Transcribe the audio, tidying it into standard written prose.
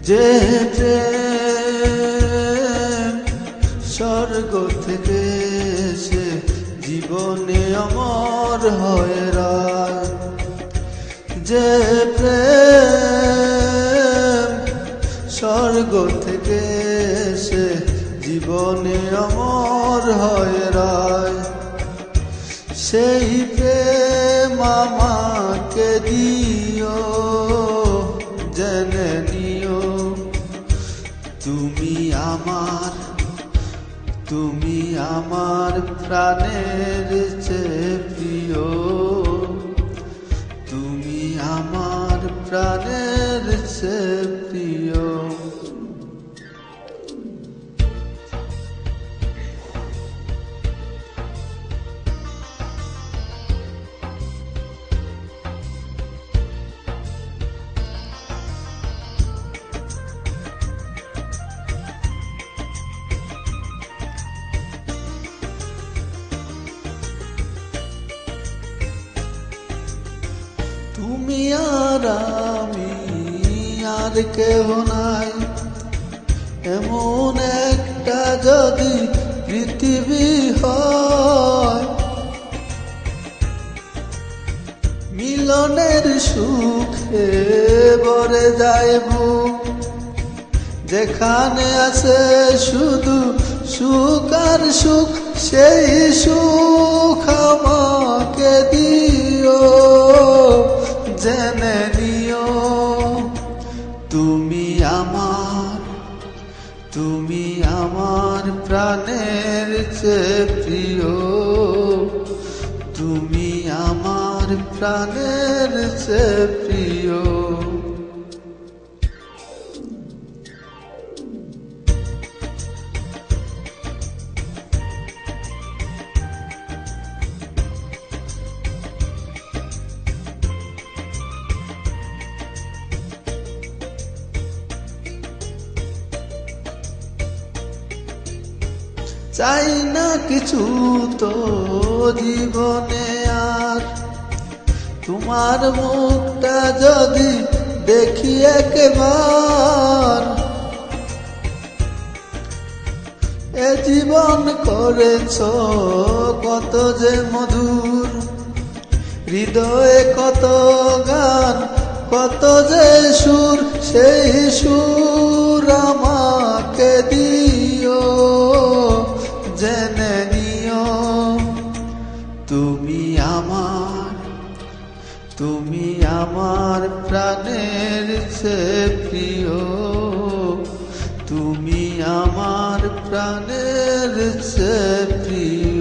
যে প্রেম স্বর্গ থেকে এসে জীবনে অমর হয় রায়, যে প্রেম স্বর্গ থেকে এসে জীবনে অমর হয় রায়, সেই প্রেম আমাকে দিও, জেনে নিও তুমি আমার প্রাণের চেয়ে প্রিয়, তুমি আমার প্রাণের চেয়ে প্রিয়। তুমি আর আমি আর কেহ নাই, এমন একটা যদি পৃথিবী হয়, মিলনের সুখে ভরে যায় বুক, যেখানে আছে শুধু সুখ আর সুখ, সেই সুখ আমাকে দিও, জেনে নিও তুমি আমার প্রাণের চেয়ে প্রিয়, তুমি আমার প্রাণের চেয়ে প্রিয়। চাই না কিছু তো জীবনে আর, তোমার মুখটা যদি দেখি একবার, এ জীবন করেছ কত যে মধুর, হৃদয়ে কত গান কত যে সুর, সেই সুর আমাকে দিও, জেনে নিও তুমি আমার প্রাণের চেয়ে প্রিয়, তুমি আমার প্রাণের চেয়ে প্রিয়।